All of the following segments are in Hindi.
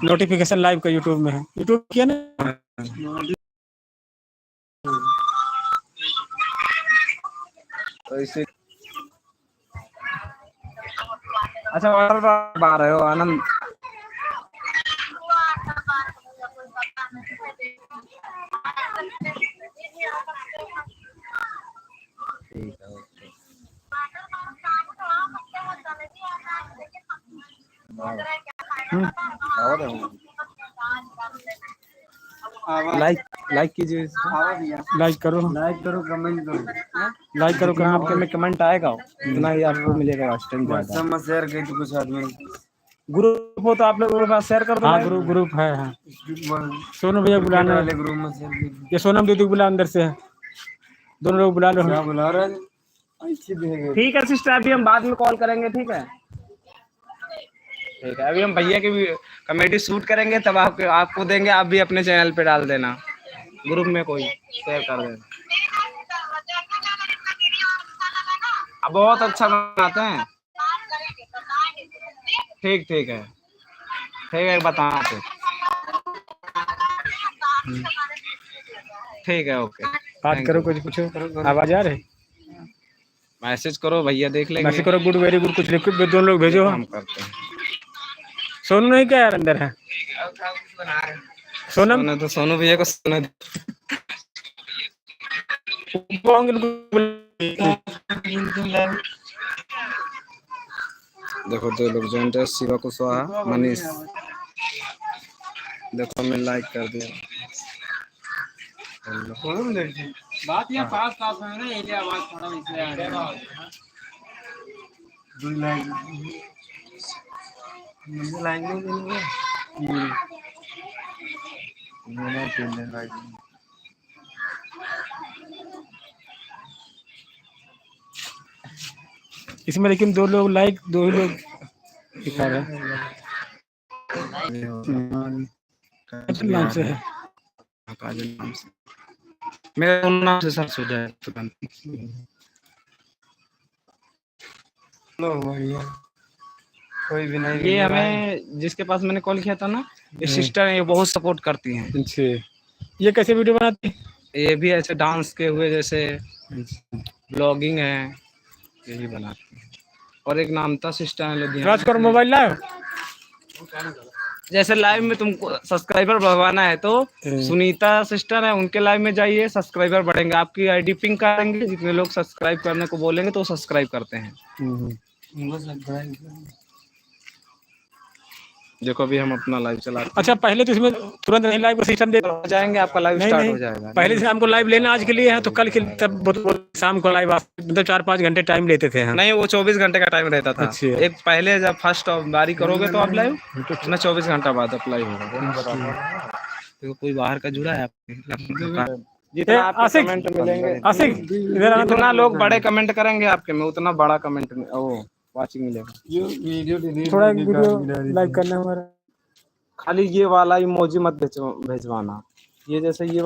नोटिफिकेशन लाइव का यूट्यूब में है, यूट्यूब किया ना। तो इसे अच्छा वाटर पार्क आ रहे हो आनंद? ठीक है ओके। लाइक कीजिए, लाइक करो कमेंट करो, लाइक करो जितना कमेंट आपके करो। में कमेंट आएगा उतना ही आपको मिलेगा वाच टाइम ज्यादा। व्हाट्सएप में शेयर की तो कुछ आदमी ग्रुप हो तो आप लोगों के पास शेयर कर दो। हाँ ग्रुप है, हाँ। सोनू भैया क्रिकेट बुलाना वाले है, ग्रुप में शेयर की। ये सोनम दीदी बुला अंदर से है, दोनों लोग बुला लो। क्या बुला रहे हैं? अच्छी देंगे। ठीक है सिस्टर, अभी हम बाद में कॉल करेंगे, ठीक है? ठीक है, अभी हम भैया की कमेडी शूट करेंगे तब आपको देंगे, आप भी अपने चैनल पे डाल देना, ग्रुप में कोई शेयर कर देना। अब बहुत अच्छा बनाते हैं। ठीक ठीक है, ठीक है बताना फिर। ठीक है ओके। बात करो, कुछ पूछो, आवाज आ रही? मैसेज करो, भैया देख लेंगे। मैसेज करो, गुड वेरी गुड, कुछ लिखो, दोनों लोग भेजो। हम करते हैं। सोनू नहीं क्या यार अंदर है? सोनम तो सोनू भैया को सोना देखो, दो लोग ज्वाइंट है, शिवा कुशवाहा, मनीष। देखो मैं लाइक कर दिया। बात यहाँ पास पास में ना, ये आवाज थोड़ा इसलिए आ रहा है। मुझे लाइक नहीं देनी है। इसमें, लेकिन दो लोग लाइक, दो ही लोग दिखा रहे हैं। नाम से है, काजल नाम से, मेरा नाम से सर्च हो जाए तुरंत। कोई भी नहीं। ये हमें जिसके पास मैंने कॉल किया था ना, ये सिस्टर है, ये बहुत सपोर्ट करती हैं। अच्छे। ये कैसे वीडियो बनाती है? ये भी ऐसे डांस के हुए, जैसे ब्लॉगिंग है, यही बनाती है। और एक नामता सिस्टर है लुधियाना राज करो, से। मोबाइल लाओ। जैसे लाइव में तुमको सब्सक्राइबर बढ़वाना है तो सुनीता सिस्टर है, उनके लाइव में जाइए, सब्सक्राइबर बढ़ेंगे। आपकी आईडी पिंक करेंगे, जितने लोग सब्सक्राइब करने को बोलेंगे तो सब्सक्राइब करते हैं। देखो अभी हम अपना लाइव चलाते हैं। अच्छा, पहले तो इसमें तुरंत नहीं लाइव का सिस्टम दे जाएंगे, आपका लाइव नहीं स्टार्ट नहीं, हो जाएगा। पहले से हमको लाइव लेना आज के लिए है, तो कल के तब शाम को लाइव, मतलब 4-5 घंटे टाइम लेते थे। हाँ। नहीं, वो 24 घंटे का टाइम रहता था। अच्छे। एक पहले जब फर्स्ट बारी करोगे तो आप लाइव, ना 24 घंटा बाद आप लाइव होगा। तो कोई बाहर का जुड़ा है आपके? जितना आपके कमेंट मिलेंगे, आशिक इधर आना, जितना लोग बड़े कमेंट करेंगे आपके में, उतना बड़ा कमेंट ओ वाचिंग मिलेगा। थोड़ा वीडियो लाइक करना हमारा। खाली ये वाला इमोजी मत भेजवाना। ये जैसे ये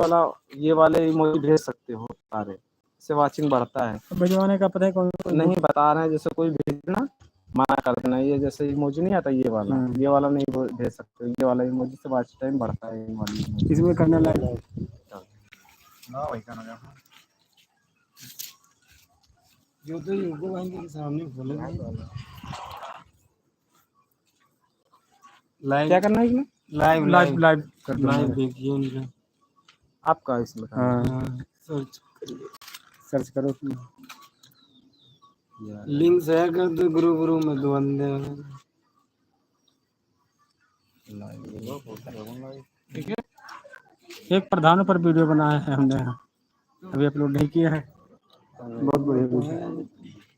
वाले इमोजी भेज सकते हो सारे, इससे वाचिंग बढ़ता है। भिजवाने का पता है कौन? नहीं बता रहे हैं, जैसे कोई भेजना मना कर देना। ये जैसे इमोजी नहीं आता, ये वाला नहीं भेज सकते। ये वाला इमोजी से वॉच टाइम बढ़ता है। इसमें करना लाइक। जो तो यूको भाई के सामने बोले लाइव, क्या करना है इसमें? लाइव लाइव लाइव कर दो। लाइव देखिए उनका आपका इसमें हाँ, सर्च करो। लिंक शेयर कर दो ग्रुप में, दो बंदे हैं। ठीक है, एक प्रधानों पर वीडियो बनाया है हमने, अभी अपलोड नहीं किया है। बहुत बढ़िया वीडियो।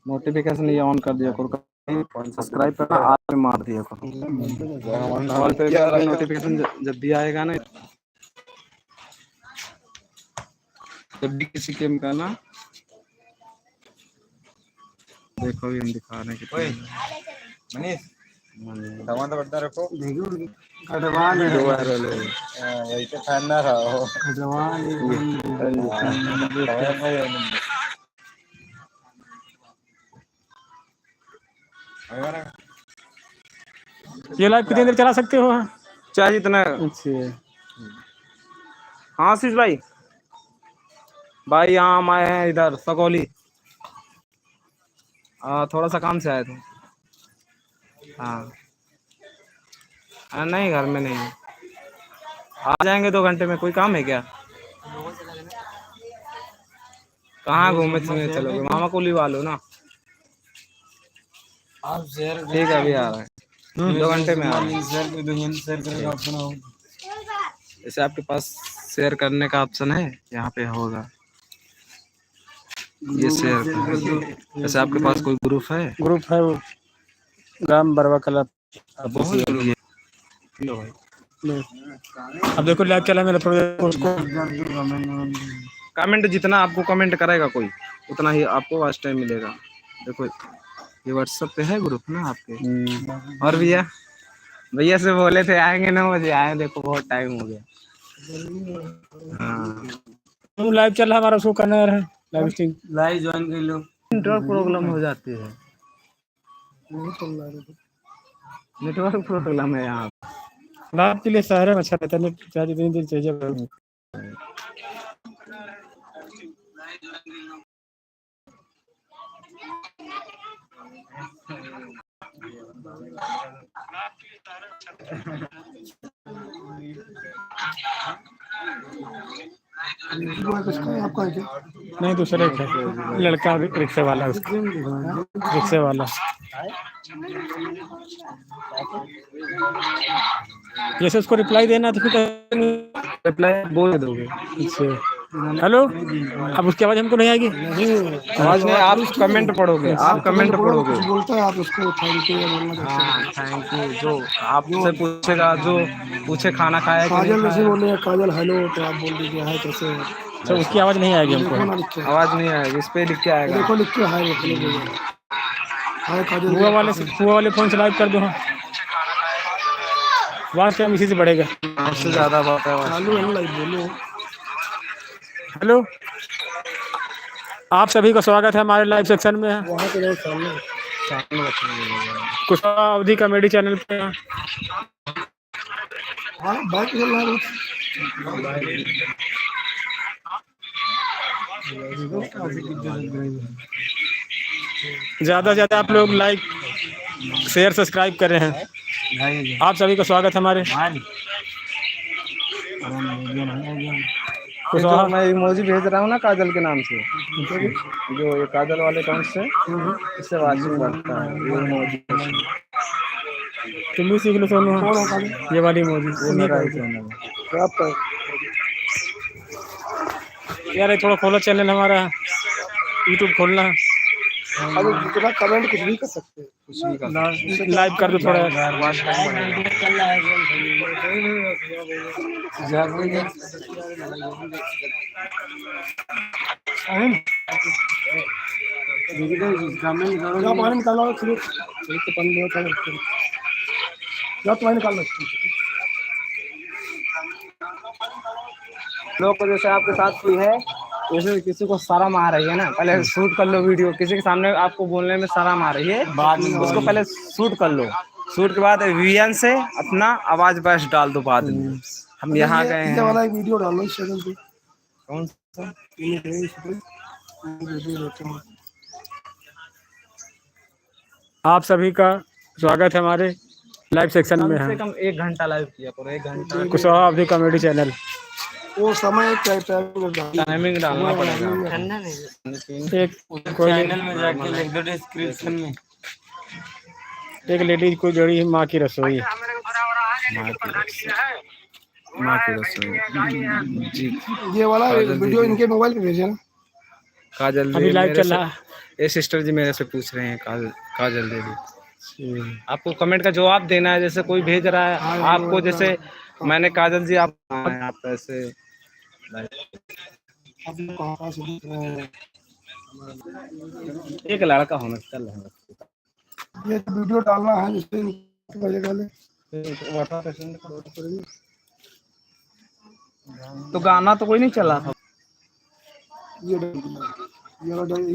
नोटिफिकेशन ये ऑन कर दिया करो, सब्सक्राइब करना आज में मार दिया करो। कॉल पे नोटिफिकेशन जब भी आएगा ना, जब भी किसी गेम का ना, देखो भी हम दिखा रहे हैं। मनीष सामान तो बढ़ता रखो, कटवा ले दो वायरल है वही तो फैन रहा हो, कटवा ये लाइव कितनी देर चला सकते हो? चाहे जितना। अच्छा हाँ आशीष भाई, भाई यहाँ हम आए हैं इधर सगौली। थोड़ा सा काम से आए थे। हाँ नहीं घर में नहीं, आ जाएंगे 2 घंटे में। कोई काम है क्या? कहाँ घूमे फिरने चलोगे? मामा को लिवा लो ना। ठीक है अभी आ रहा है, 2 घंटे में आ रहा है। जैसे आपके पास शेयर करने का ऑप्शन है, यहाँ पे होगा ये शेयर। जैसे आपके पास कोई ग्रुप है? ग्रुप है वो राम बरवा क्लब। बहुत जरूरी है। अब देखो लाइव चला मेरा प्रोजेक्ट, उसको कमेंट जितना आपको कमेंट करेगा कोई, उतना ही आपको वॉच टाइम मिलेगा। देखो ये व्हाट्सएप पे है ग्रुप ना आपके। और भैया से बोले थे आएंगे 9 बजे, आए देखो बहुत टाइम हो गया। हाँ लाइव चल रहा हमारा, उसको करना है लाइव स्ट्रीम। लाइव ज्वाइन कर लो। नेटवर्क प्रॉब्लम हो जाती है, नेटवर्क प्रॉब्लम है यहाँ। लाइव के लिए शहर में अच्छा रहता है, नेट चाहे जितनी देर चाहिए। आपका है क्या? नहीं दूसरा एक है, लड़का रिक्शे वाला, उसका रिक्शे वाला। जैसे उसको रिप्लाई देना तो फिर रिप्लाई बोल दोगे। हेलो, अब उसकी आवाज हमको नहीं आएगी। आवाज नहीं, आप कमेंट पढ़ोगे, आप कमेंट पढ़ोगे। बोलता है आप उसको थैंक यू बोलना। हाँ थैंक यू। जो आपसे पूछेगा, जो पूछे खाना खाया कि काजल नहीं जैसे खाया। बोले हेलो तो आप बोल दीजिए हाय कैसे हैं। तो उसकी आवाज नहीं आएगी हमको। आवाज नहीं आएगी, इस पे लिख के आएगा। देखो लिख के हाय काजल। हुआ वाले फोन से लाइव कर दो। हाँ आवाज टाइम इसी से बढ़ेगा। सबसे ज्यादा बात है बोलो। हेलो, आप सभी का स्वागत है हमारे लाइव सेक्शन में। वहाँ पे सामने कुशवाहा अवधी कॉमेडी चैनल पे। हाँ बाइक चल रहा है। ज़्यादा से ज़्यादा आप लोग लाइक शेयर सब्सक्राइब कर रहे हैं। आप सभी का स्वागत है हमारे जो मैं इमोजी भेज रहा हूँ ना काजल के नाम से, जो ये काजल वाले अकाउंट से, इससे वाचिंग बढ़ता है। ये इमोजी तुम भी सीख लो सोनू। ये वाली इमोजी मेरा ही चैनल है। यार ये थोड़ा खोलो चैनल हमारा, यूट्यूब खोलना। अब जितना कमेंट कुछ भी कर सकते हैं, कुछ भी कर लाइव कर दो थोड़ा। पानी निकालो निकालना। लोग को जैसे आपके साथ कोई है, जैसे किसी को शर्म आ रही है ना, पहले शूट कर लो वीडियो। किसी के सामने आपको बोलने में शर्म आ रही है, बाद में उसको पहले शूट कर लो। शूट के बाद वीएन से अपना आवाज बस डाल दो बाद में। हम यहाँ गए हैं। वाला एक वीडियो डालो इस चैनल पे। कौन सा? आप सभी का स्वागत है हमारे लाइव सेक्शन में। कम से कम 1 घंटा लाइव किया करो, 1 घंटा। कुशवाहा अवधी कॉमेडी चैनल। वो समय टाइमिंग डालना पड़ेगा। एक चैनल में जाके लिख दो डिस्क्रिप्शन में। एक लेडीज को जोड़ी माँ की रसोई। माँ की रसोई जी। ये वाला वीडियो इनके मोबाइल पे भेजे ना। काजल अभी लाइव चल रहा है। ये सिस्टर जी मेरे से पूछ रहे हैं, काजल देवी। आपको कमेंट का जवाब देना है। जैसे कोई भेज रहा है आपको, जैसे मैंने काजल जी आप ऐसे एक लड़का होना चल रहा है। ये वीडियो डालना है जिससे तो गाना तो कोई नहीं चला था। ये